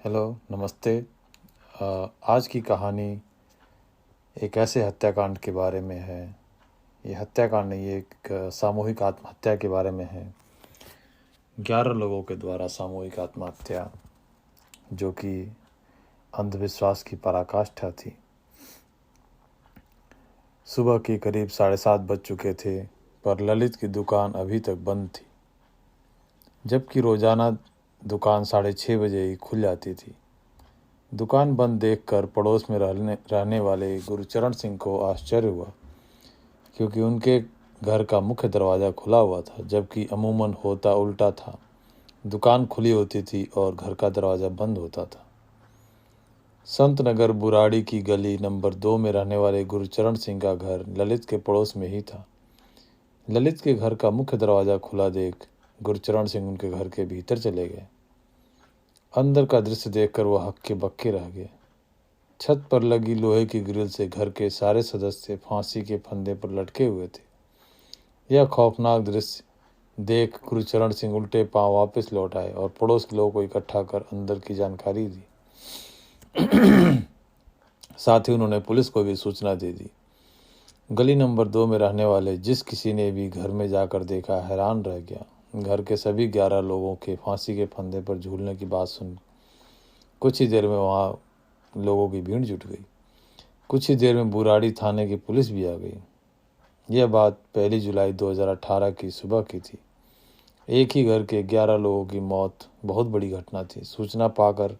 Hello, नमस्ते। आज की कहानी एक ऐसे हत्याकांड के बारे में है। ये हत्याकांड नहीं, ये एक सामूहिक आत्महत्या के बारे में है। 11 लोगों के द्वारा सामूहिक आत्महत्या, जो कि अंधविश्वास की पराकाष्ठा थी। सुबह के करीब 7:30 बज चुके थे, पर ललित की दुकान अभी तक बंद थी, जबकि रोजाना दुकान 6:30 बजे ही खुल जाती थी। दुकान बंद देखकर पड़ोस में रहने वाले गुरुचरण सिंह को आश्चर्य हुआ, क्योंकि उनके घर का मुख्य दरवाज़ा खुला हुआ था, जबकि अमूमन होता उल्टा था। दुकान खुली होती थी और घर का दरवाज़ा बंद होता था। संत नगर बुराड़ी की गली नंबर 2 में रहने वाले गुरुचरण सिंह का घर ललित के पड़ोस में ही था। ललित के घर का मुख्य दरवाज़ा खुला देख गुरुचरण सिंह उनके घर के भीतर चले गए। अंदर का दृश्य देखकर वह हक्के बक्के रह गए। छत पर लगी लोहे की ग्रिल से घर के सारे सदस्य फांसी के फंदे पर लटके हुए थे। यह खौफनाक दृश्य देख गुरुचरण सिंह उल्टे पांव वापस लौट आए और पड़ोस के लोगों को इकट्ठा कर अंदर की जानकारी दी। साथ ही उन्होंने पुलिस को भी सूचना दे दी। गली नंबर 2 में रहने वाले जिस किसी ने भी घर में जाकर देखा, हैरान रह गया। घर के सभी 11 लोगों के फांसी के फंदे पर झूलने की बात सुन कुछ ही देर में वहां लोगों की भीड़ जुट गई। कुछ ही देर में बुराड़ी थाने की पुलिस भी आ गई। यह बात 1 जुलाई 2018 की सुबह की थी। एक ही घर के 11 लोगों की मौत बहुत बड़ी घटना थी। सूचना पाकर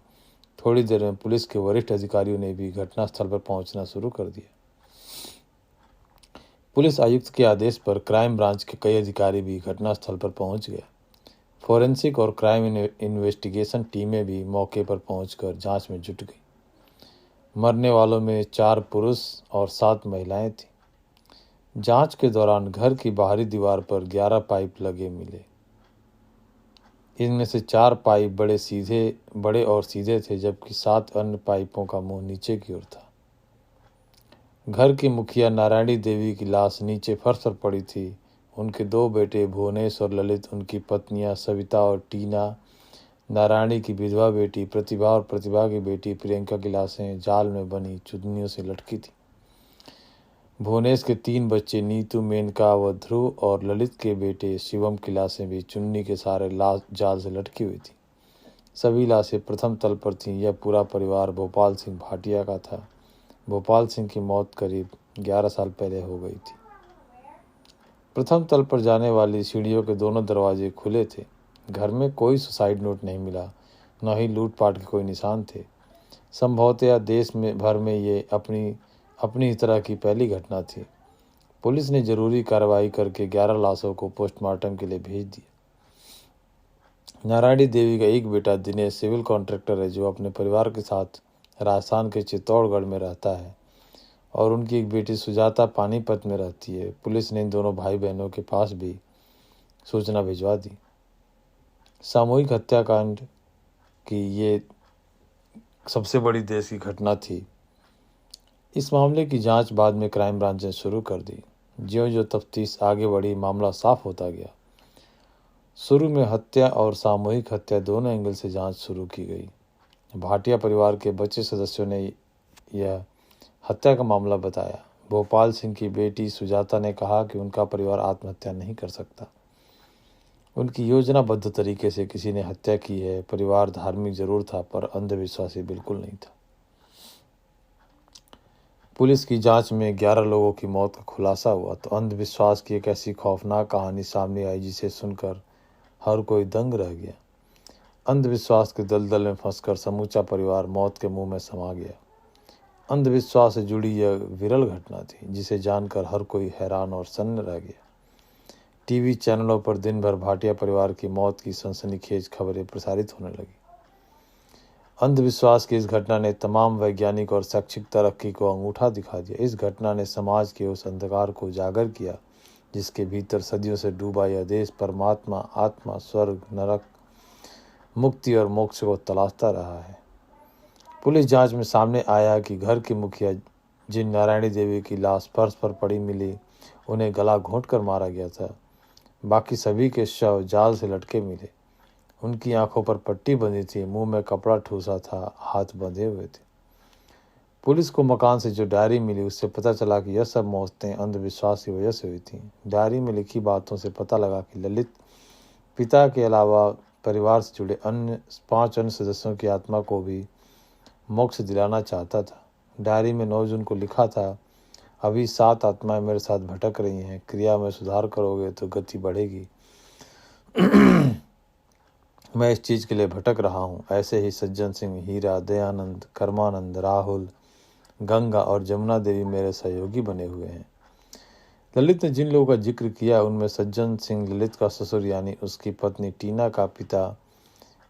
थोड़ी देर में पुलिस के वरिष्ठ अधिकारियों ने भी घटनास्थल पर पहुंचना शुरू कर दिया। पुलिस आयुक्त के आदेश पर क्राइम ब्रांच के कई अधिकारी भी घटनास्थल पर पहुंच गए। फोरेंसिक और क्राइम इन्वेस्टिगेशन टीमें भी मौके पर पहुंचकर जांच में जुट गई। मरने वालों में 4 पुरुष और 7 महिलाएं थीं। जांच के दौरान घर की बाहरी दीवार पर 11 पाइप लगे मिले। इनमें से 4 पाइप बड़े और सीधे थे, जबकि 7 अन्य पाइपों का मुंह नीचे की ओर था। घर की मुखिया नारायणी देवी की लाश नीचे फर्श पर पड़ी थी। उनके 2 बेटे भुवनेश और ललित, उनकी पत्नियां सविता और टीना, नारायणी की विधवा बेटी प्रतिभा और प्रतिभा की बेटी प्रियंका की लाशें जाल में बनी चुन्नियों से लटकी थी। भुवनेश के 3 बच्चे नीतू, मेनका व ध्रुव और ललित के बेटे शिवम की लाशें भी चुन्नी के सहारे जाल से लटकी हुई थी। सभी लाशें प्रथम तल पर थीं। यह पूरा परिवार भोपाल सिंह भाटिया का था। भोपाल सिंह की मौत करीब 11 साल पहले हो गई थी। प्रथम तल पर जाने वाली सीढ़ियों के दोनों दरवाजे खुले थे। घर में कोई सुसाइड नोट नहीं मिला, न ही लूटपाट के कोई निशान थे। संभवतः देश में भर में ये अपनी ही तरह की पहली घटना थी। पुलिस ने जरूरी कार्रवाई करके 11 लाशों को पोस्टमार्टम के लिए भेज दिया। नारायणी देवी का एक बेटा दिनेश सिविल कॉन्ट्रैक्टर है, जो अपने परिवार के साथ राजस्थान के चित्तौड़गढ़ में रहता है, और उनकी एक बेटी सुजाता पानीपत में रहती है। पुलिस ने इन दोनों भाई बहनों के पास भी सूचना भिजवा दी। सामूहिक हत्याकांड की ये सबसे बड़ी देश की घटना थी। इस मामले की जांच बाद में क्राइम ब्रांच ने शुरू कर दी। ज्यों-ज्यों तफ्तीश आगे बढ़ी, मामला साफ होता गया। शुरू में हत्या और सामूहिक हत्या दोनों एंगल से जांच शुरू की गई। भाटिया परिवार के बचे सदस्यों ने यह हत्या का मामला बताया। भोपाल सिंह की बेटी सुजाता ने कहा कि उनका परिवार आत्महत्या नहीं कर सकता। उनकी योजनाबद्ध तरीके से किसी ने हत्या की है। परिवार धार्मिक जरूर था, पर अंधविश्वासी बिल्कुल नहीं था। पुलिस की जांच में 11 लोगों की मौत का खुलासा हुआ तो अंधविश्वास की एक ऐसी खौफनाक कहानी सामने आई, जिसे सुनकर हर कोई दंग रह गया। अंधविश्वास के दलदल में फंसकर समूचा परिवार मौत के मुंह में समा गया। अंधविश्वास से जुड़ी यह विरल घटना थी, जिसे जानकर हर कोई हैरान और सन्न रह गया। टीवी चैनलों पर दिन भर भाटिया परिवार की मौत की सनसनीखेज खबरें प्रसारित होने लगी। अंधविश्वास की इस घटना ने तमाम वैज्ञानिक और शैक्षिक तरक्की को अंगूठा दिखा दिया। इस घटना ने समाज के उस अंधकार को उजागर किया, जिसके भीतर सदियों से डूबा यह देश परमात्मा, आत्मा, स्वर्ग, नरक, मुक्ति और मोक्ष को तलाशता रहा है। पुलिस जांच में सामने आया कि घर की मुखिया, जिन नारायणी देवी की लाश फर्श पर पड़ी मिली, उन्हें गला घोंट कर मारा गया था। बाकी सभी के शव जाल से लटके मिले। उनकी आंखों पर पट्टी बंधी थी, मुंह में कपड़ा ठूसा था, हाथ बंधे हुए थे। पुलिस को मकान से जो डायरी मिली उससे पता चला कि यह सब मौतें अंधविश्वास की वजह से हुई थी। डायरी में लिखी बातों से पता लगा कि ललित पिता के अलावा परिवार से जुड़े अन्य 5 अन्य सदस्यों की आत्मा को भी मोक्ष दिलाना चाहता था। डायरी में 9 जून को लिखा था, अभी 7 आत्माएं मेरे साथ भटक रही हैं, क्रिया में सुधार करोगे तो गति बढ़ेगी। मैं इस चीज़ के लिए भटक रहा हूँ। ऐसे ही सज्जन सिंह, हीरा, दयानंद, कर्मानंद, राहुल, गंगा और जमुना देवी मेरे सहयोगी बने हुए हैं। ललित ने जिन लोगों का जिक्र किया उनमें सज्जन सिंह ललित का ससुर यानी उसकी पत्नी टीना का पिता,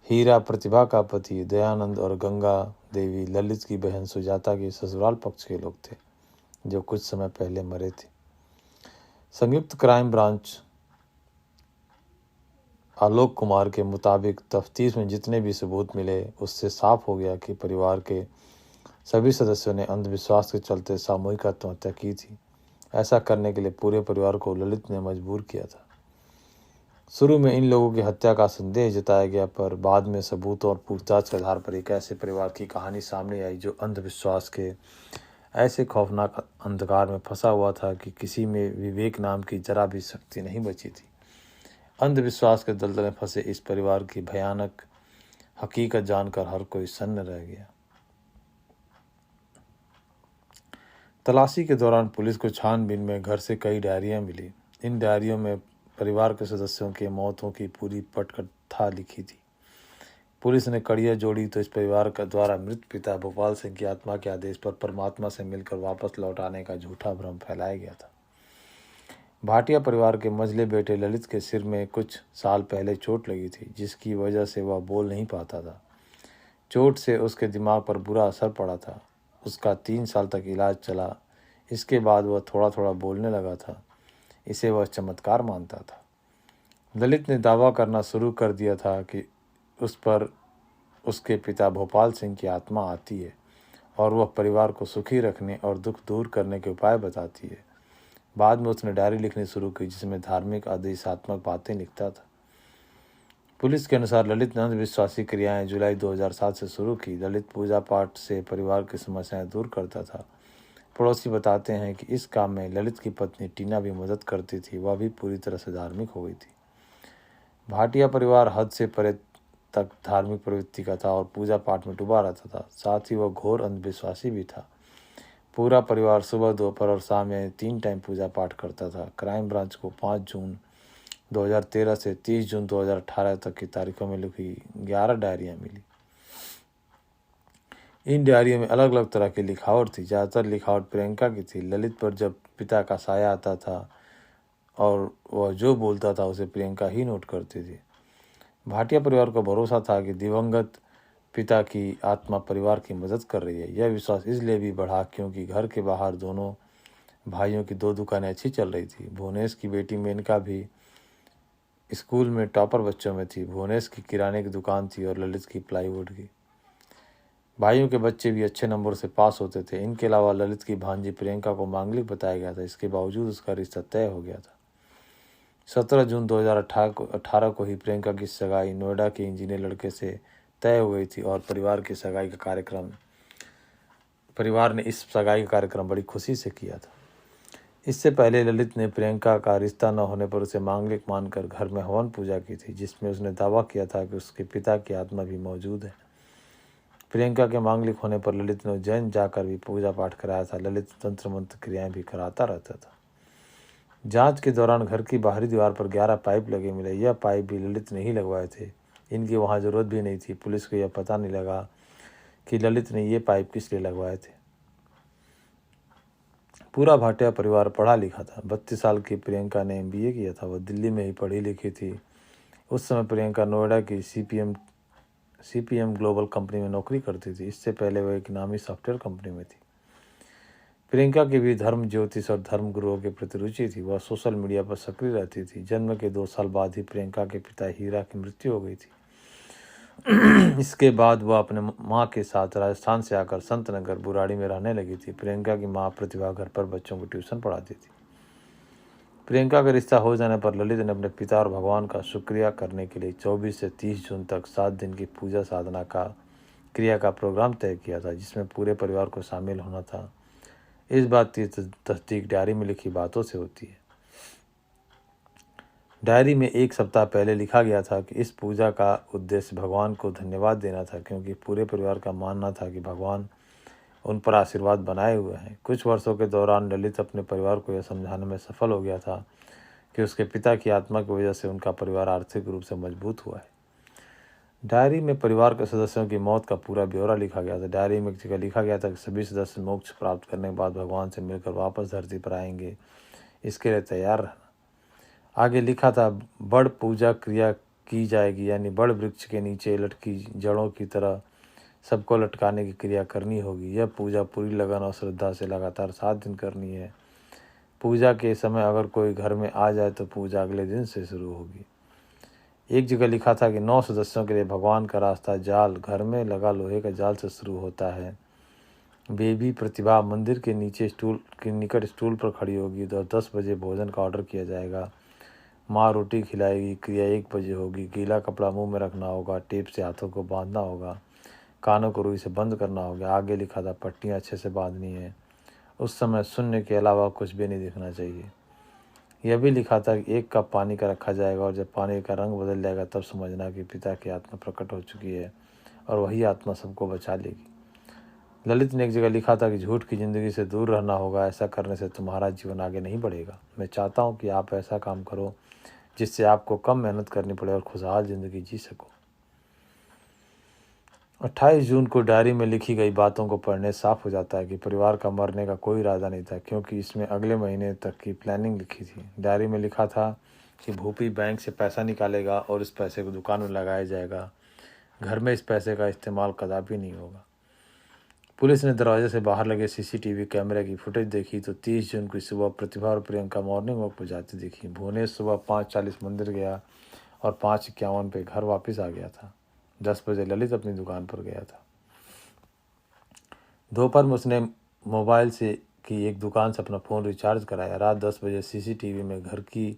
हीरा प्रतिभा का पति, दयानंद और गंगा देवी ललित की बहन सुजाता के ससुराल पक्ष के लोग थे जो कुछ समय पहले मरे थे। संयुक्त क्राइम ब्रांच आलोक कुमार के मुताबिक तफ्तीश में जितने भी सबूत मिले उससे साफ हो गया कि परिवार के सभी सदस्यों ने अंधविश्वास के चलते सामूहिक आत्महत्या की थी। ऐसा करने के लिए पूरे परिवार को ललित ने मजबूर किया था। शुरू में इन लोगों की हत्या का संदेह जताया गया, पर बाद में सबूतों और पूछताछ के आधार पर एक ऐसे परिवार की कहानी सामने आई जो अंधविश्वास के ऐसे खौफनाक अंधकार में फंसा हुआ था कि किसी में विवेक नाम की जरा भी शक्ति नहीं बची थी। अंधविश्वास के दलदल में फंसे इस परिवार की भयानक हकीकत जानकर हर कोई सन्न रह गया। तलाशी के दौरान पुलिस को छानबीन में घर से कई डायरियां मिली। इन डायरियों में परिवार के सदस्यों की मौतों की पूरी पटकथा लिखी थी। पुलिस ने कड़ियां जोड़ी तो इस परिवार का द्वारा मृत पिता भोपाल सिंह की आत्मा के आदेश पर परमात्मा से मिलकर वापस लौट आने का झूठा भ्रम फैलाया गया था। भाटिया परिवार के मझले बेटे ललित के सिर में कुछ साल पहले चोट लगी थी, जिसकी वजह से वह बोल नहीं पाता था। चोट से उसके दिमाग पर बुरा असर पड़ा था। उसका 3 साल तक इलाज चला। इसके बाद वह थोड़ा थोड़ा बोलने लगा था। इसे वह चमत्कार मानता था। ललित ने दावा करना शुरू कर दिया था कि उस पर उसके पिता भोपाल सिंह की आत्मा आती है और वह परिवार को सुखी रखने और दुख दूर करने के उपाय बताती है। बाद में उसने डायरी लिखनी शुरू की जिसमें धार्मिक आदेशात्मक बातें लिखता था। पुलिस के अनुसार ललित ने अंधविश्वासी क्रियाएं जुलाई 2007 से शुरू की। ललित पूजा पाठ से परिवार की समस्याएं दूर करता था। पड़ोसी बताते हैं कि इस काम में ललित की पत्नी टीना भी मदद करती थी। वह भी पूरी तरह से धार्मिक हो गई थी। भाटिया परिवार हद से परे तक धार्मिक प्रवृत्ति का था और पूजा पाठ में डूबा रहता था। साथ ही वह घोर अंधविश्वासी भी था। पूरा परिवार सुबह, दोपहर और शाम यानी 3 टाइम पूजा पाठ करता था। क्राइम ब्रांच को 5 जून 2013 से 30 जून 2018 तक की तारीखों में लिखी 11 डायरियां मिली। इन डायरियों में अलग अलग तरह की लिखावट थी। ज़्यादातर लिखावट प्रियंका की थी। ललित पर जब पिता का साया आता था और वह जो बोलता था उसे प्रियंका ही नोट करती थी। भाटिया परिवार को भरोसा था कि दिवंगत पिता की आत्मा परिवार की मदद कर रही है। यह विश्वास इसलिए भी बढ़ा क्योंकि घर के बाहर दोनों भाइयों की 2 दुकानें अच्छी चल रही थी। भुवनेश की बेटी मेनका भी स्कूल में टॉपर बच्चों में थी। भुवनेश की किराने की दुकान थी और ललित की प्लाईवुड की। भाइयों के बच्चे भी अच्छे नंबर से पास होते थे। इनके अलावा ललित की भांजी प्रियंका को मांगलिक बताया गया था। इसके बावजूद उसका रिश्ता तय हो गया था। 17 जून 2018 को ही प्रियंका की सगाई नोएडा के इंजीनियर लड़के से तय हो गई थी और परिवार ने इस सगाई का कार्यक्रम बड़ी खुशी से किया था। इससे पहले ललित ने प्रियंका का रिश्ता न होने पर उसे मांगलिक मानकर घर में हवन पूजा की थी, जिसमें उसने दावा किया था कि उसके पिता की आत्मा भी मौजूद है। प्रियंका के मांगलिक होने पर ललित ने उज्जैन जाकर भी पूजा पाठ कराया था। ललित तंत्र मंत्र क्रियाएं भी कराता रहता था। जांच के दौरान घर की बाहरी दीवार पर 11 पाइप लगे मिले। यह पाइप भी ललित ने ही लगवाए थे। इनकी वहां जरूरत भी नहीं थी। पुलिस को यह पता नहीं लगा कि ललित ने ये पाइप किस लिए लगवाए थे। पूरा भाटिया परिवार पढ़ा लिखा था। 32 साल की प्रियंका ने MBA किया था। वह दिल्ली में ही पढ़ी लिखी थी। उस समय प्रियंका नोएडा की CPM ग्लोबल कंपनी में नौकरी करती थी। इससे पहले वह एक नामी सॉफ्टवेयर कंपनी में थी। प्रियंका की भी धर्म, ज्योतिष और धर्म गुरुओं के प्रति रुचि थी। वह सोशल मीडिया पर सक्रिय रहती थी। जन्म के 2 साल बाद ही प्रियंका के पिता हीरा की मृत्यु हो गई थी। इसके बाद वह अपने माँ के साथ राजस्थान से आकर संतनगर बुराड़ी में रहने लगी थी। प्रियंका की माँ प्रतिभा घर पर बच्चों को ट्यूशन पढ़ाती थी। प्रियंका का रिश्ता हो जाने पर ललित ने अपने पिता और भगवान का शुक्रिया करने के लिए 24 से 30 जून तक 7 दिन की पूजा साधना का क्रिया का प्रोग्राम तय किया था, जिसमें पूरे परिवार को शामिल होना था। इस बात की तस्दीक डायरी में लिखी बातों से होती है। डायरी में 1 सप्ताह पहले लिखा गया था कि इस पूजा का उद्देश्य भगवान को धन्यवाद देना था, क्योंकि पूरे परिवार का मानना था कि भगवान उन पर आशीर्वाद बनाए हुए हैं। कुछ वर्षों के दौरान ललित अपने परिवार को यह समझाने में सफल हो गया था कि उसके पिता की आत्मा की वजह से उनका परिवार आर्थिक रूप से मजबूत हुआ है। डायरी में परिवार के सदस्यों की मौत का पूरा ब्यौरा लिखा गया था। डायरी में एक जगह लिखा गया था कि सभी सदस्य मोक्ष प्राप्त करने के बाद भगवान से मिलकर वापस धरती पर आएंगे, इसके लिए तैयार रहना। आगे लिखा था, बड़ पूजा क्रिया की जाएगी, यानी बड़ वृक्ष के नीचे लटकी जड़ों की तरह सबको लटकाने की क्रिया करनी होगी। यह पूजा पूरी लगन और श्रद्धा से लगातार 7 दिन करनी है। पूजा के समय अगर कोई घर में आ जाए तो पूजा अगले दिन से शुरू होगी। एक जगह लिखा था कि 9 सदस्यों के लिए भगवान का रास्ता जाल, घर में लगा लोहे का जाल से शुरू होता है। बेबी प्रतिभा मंदिर के नीचे स्टूल के निकट स्टूल पर खड़ी होगी और 10 बजे भोजन का ऑर्डर किया जाएगा। माँ रोटी खिलाएगी। क्रिया 1 बजे होगी। गीला कपड़ा मुंह में रखना होगा। टेप से हाथों को बांधना होगा। कानों को रुई से बंद करना होगा। आगे लिखा था, पट्टियाँ अच्छे से बांधनी है। उस समय शून्य के अलावा कुछ भी नहीं दिखना चाहिए। यह भी लिखा था कि 1 कप पानी का रखा जाएगा और जब पानी का रंग बदल जाएगा तब समझना कि पिता की आत्मा प्रकट हो चुकी है और वही आत्मा सबको बचा लेगी। ललित ने एक जगह लिखा था कि झूठ की ज़िंदगी से दूर रहना होगा। ऐसा करने से तुम्हारा जीवन आगे नहीं बढ़ेगा। मैं चाहता हूँ कि आप ऐसा काम करो जिससे आपको कम मेहनत करनी पड़े और खुशहाल ज़िंदगी जी सको। 28 जून को डायरी में लिखी गई बातों को पढ़ने साफ हो जाता है कि परिवार का मरने का कोई इरादा नहीं था, क्योंकि इसमें अगले महीने तक की प्लानिंग लिखी थी। डायरी में लिखा था कि भूपी बैंक से पैसा निकालेगा और इस पैसे को दुकान में लगाया जाएगा। घर में इस पैसे का इस्तेमाल कदापि नहीं होगा। पुलिस ने दरवाजे से बाहर लगे CCTV कैमरे की फुटेज देखी तो 30 जून की सुबह प्रतिभा और प्रियंका मॉर्निंग वॉक पर जाती दिखी। भुवनेश सुबह 5:40 मंदिर गया और 5:51 पे घर वापस आ गया था। 10 बजे ललित अपनी दुकान पर गया था। दोपहर में उसने मोबाइल से की एक दुकान से अपना फ़ोन रिचार्ज कराया। रात 10 बजे CCTV में घर की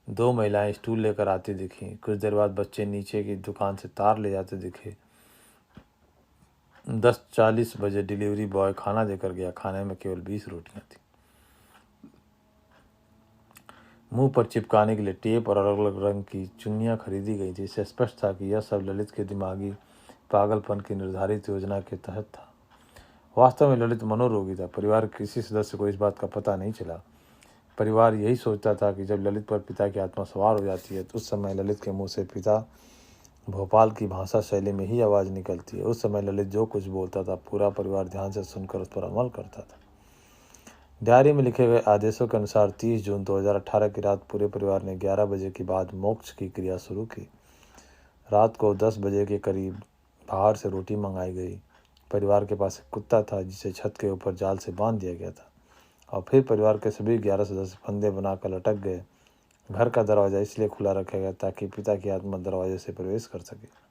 2 महिलाएं स्टूल लेकर आती दिखीं। कुछ देर बाद बच्चे नीचे की दुकान से तार ले जाते दिखे। 10:40 बजे डिलीवरी बॉय खाना देकर गया। खाने में केवल 20 रोटियां थी। मुंह पर चिपकाने के लिए टेप और अलग अलग रंग की चुन्नियां खरीदी गई थी। इससे स्पष्ट था कि यह सब ललित के दिमागी पागलपन की निर्धारित योजना के तहत था। वास्तव में ललित मनोरोगी था। परिवार के किसी सदस्य को इस बात का पता नहीं चला। परिवार यही सोचता था कि जब ललित पर पिता की आत्मा सवार हो जाती है तो उस समय ललित के मुंह से पिता भोपाल की भाषा शैली में ही आवाज़ निकलती है। उस समय ललित जो कुछ बोलता था पूरा परिवार ध्यान से सुनकर उस पर अमल करता था। डायरी में लिखे गए आदेशों के अनुसार 30 जून 2018 की रात पूरे परिवार ने 11 बजे के बाद मोक्ष की क्रिया शुरू की। रात को 10 बजे के करीब बाहर से रोटी मंगाई गई। परिवार के पास एक कुत्ता था जिसे छत के ऊपर जाल से बांध दिया गया था और फिर परिवार के सभी 11 सदस्य फंदे बनाकर लटक गए। घर का दरवाज़ा इसलिए खुला रखा गया ताकि पिता की आत्मा दरवाजे से प्रवेश कर सके।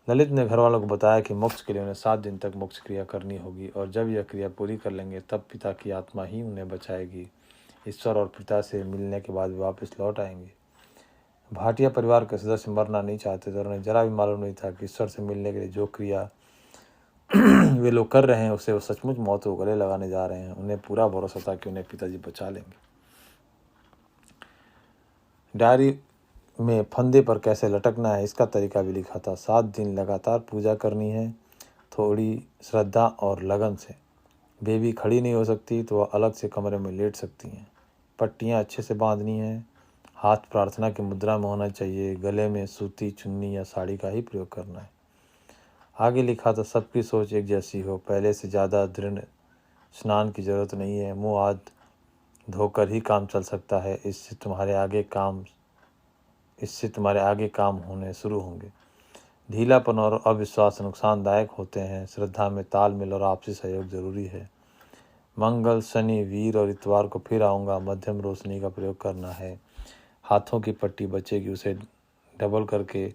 ललित ने घर वालों को बताया कि मोक्ष के लिए उन्हें 7 दिन तक मोक्ष क्रिया करनी होगी और जब यह क्रिया पूरी कर लेंगे तब पिता की आत्मा ही उन्हें बचाएगी। ईश्वर और पिता से मिलने के बाद वे वापस लौट आएंगे। भाटिया परिवार के सदस्य मरना नहीं चाहते थे और उन्हें जरा भी मालूम नहीं था कि ईश्वर से मिलने के लिए जो क्रिया वे लोग कर रहे हैं उससे वो सचमुच मौत को गले लगाने जा रहे हैं। उन्हें पूरा भरोसा था कि उन्हें पिताजी बचा लेंगे। डायरी में फंदे पर कैसे लटकना है इसका तरीका भी लिखा था। 7 दिन लगातार पूजा करनी है, थोड़ी श्रद्धा और लगन से। बेबी खड़ी नहीं हो सकती तो वह अलग से कमरे में लेट सकती हैं। पट्टियाँ अच्छे से बांधनी हैं। हाथ प्रार्थना की मुद्रा में होना चाहिए। गले में सूती चुन्नी या साड़ी का ही प्रयोग करना है। आगे लिखा था, सबकी सोच एक जैसी हो। पहले से ज़्यादा दृढ़ स्नान की ज़रूरत नहीं है। मुँह हाथ धोकर ही काम चल सकता है। इससे तुम्हारे आगे काम होने शुरू होंगे। ढीलापन और अविश्वास नुकसानदायक होते हैं। श्रद्धा में तालमेल और आपसी सहयोग जरूरी है। मंगल, शनि, वीर और इतवार को फिर आऊँगा। मध्यम रोशनी का प्रयोग करना है। हाथों की पट्टी बचेगी, उसे डबल करके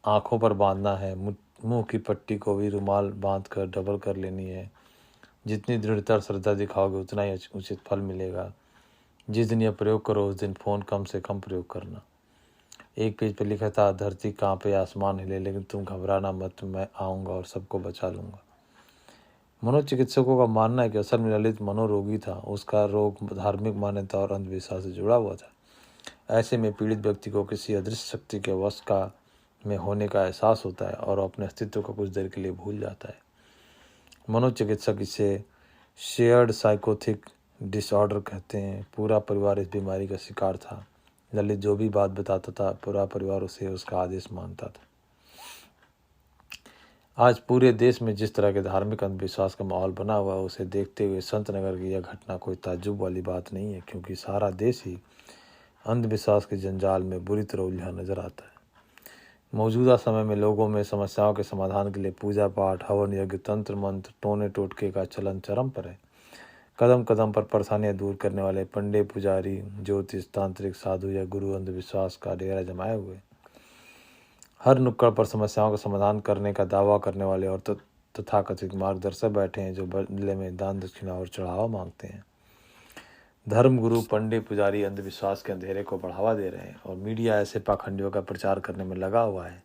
आँखों पर बांधना है। मुंह की पट्टी को भी रुमाल बांध कर डबल कर लेनी है। जितनी दृढ़ता और श्रद्धा दिखाओगे उतना ही उचित फल मिलेगा। जिस दिन यह प्रयोग करो उस दिन फ़ोन कम से कम प्रयोग करना। एक पेज पर लिखा था, धरती कांपे आसमान हिले लेकिन तुम घबराना मत, मैं आऊँगा और सबको बचा लूँगा। मनोचिकित्सकों का मानना है कि असल में ललित मनोरोगी था। उसका रोग धार्मिक मान्यता और अंधविश्वास से जुड़ा हुआ था। ऐसे में पीड़ित व्यक्ति को किसी अदृश्य शक्ति के वश का में होने का एहसास होता है और अपने अस्तित्व को कुछ देर के लिए भूल जाता है। मनोचिकित्सक इसे शेयर्ड साइकोथिक डिसऑर्डर कहते हैं। पूरा परिवार इस बीमारी का शिकार था। ललित जो भी बात बताता था पूरा परिवार उसे उसका आदेश मानता था। आज पूरे देश में जिस तरह के धार्मिक अंधविश्वास का माहौल बना हुआ है उसे देखते हुए संत नगर की यह घटना कोई ताज्जुब वाली बात नहीं है, क्योंकि सारा देश ही अंधविश्वास के जंजाल में बुरी तरह उलझा नजर आता है। मौजूदा समय में लोगों में समस्याओं के समाधान के लिए पूजा पाठ, हवन यज्ञ, तंत्र मंत्र, टोने टोटके का चलन चरम पर है। कदम कदम पर परेशानियां दूर करने वाले पंडित, पुजारी, ज्योतिष, तांत्रिक, साधु या गुरु अंधविश्वास का डेरा जमाए हुए। हर नुक्कड़ पर समस्याओं का समाधान करने का दावा करने वाले और तथाकथित मार्गदर्शक बैठे हैं जो बदले में दान दक्षिणा और चढ़ावा मांगते हैं। धर्म गुरु, पंडित, पुजारी अंधविश्वास के अंधेरे को बढ़ावा दे रहे हैं और मीडिया ऐसे पाखंडियों का प्रचार करने में लगा हुआ है।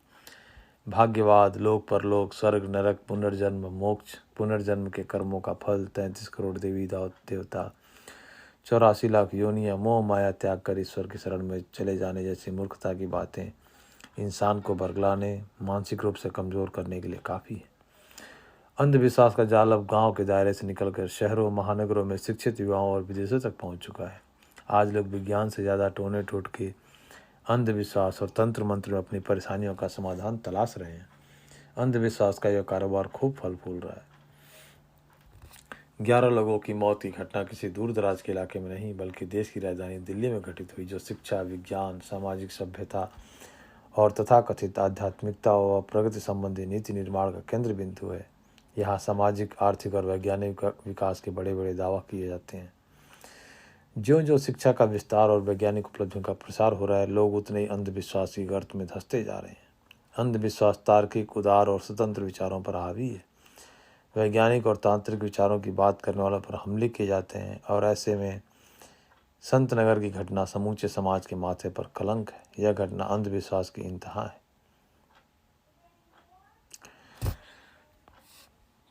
भाग्यवाद, लोक परलोक, स्वर्ग नरक, पुनर्जन्म, मोक्ष, पुनर्जन्म के कर्मों का फल, 33 करोड़ देवी देवता, 84 लाख योनियां, मोह माया त्याग कर ईश्वर की शरण में चले जाने जैसी मूर्खता की बातें इंसान को बरगलाने, मानसिक रूप से कमज़ोर करने के लिए काफ़ी है। अंधविश्वास का जाल अब गांव के दायरे से निकलकर शहरों, महानगरों में शिक्षित युवाओं और विदेशों तक पहुंच चुका है। आज लोग विज्ञान से ज़्यादा टोने टोटके, अंधविश्वास और तंत्र मंत्र में अपनी परेशानियों का समाधान तलाश रहे हैं। अंधविश्वास का यह कारोबार खूब फल फूल रहा है। 11 लोगों की मौत की घटना किसी दूर दराज के इलाके में नहीं बल्कि देश की राजधानी दिल्ली में घटित हुई, जो शिक्षा, विज्ञान, सामाजिक सभ्यता और तथाकथित आध्यात्मिकता और प्रगति संबंधी नीति निर्माण का केंद्र बिंदु है। यहाँ सामाजिक, आर्थिक और वैज्ञानिक विकास के बड़े बड़े दावा किए जाते हैं। ज्यों ज्यों शिक्षा का विस्तार और वैज्ञानिक उपलब्धियों का प्रसार हो रहा है, लोग उतने ही अंधविश्वास की गर्त में धंसते जा रहे हैं। अंधविश्वास तार्किक, उदार और स्वतंत्र विचारों पर हावी है। वैज्ञानिक और तांत्रिक विचारों की बात करने वालों पर हमले किए जाते हैं और ऐसे में संत नगर की घटना समूचे समाज के माथे पर कलंक है। यह घटना अंधविश्वास की इंतहा है।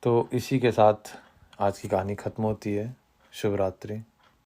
तो इसी के साथ आज की कहानी खत्म होती है। शुभ रात्रि।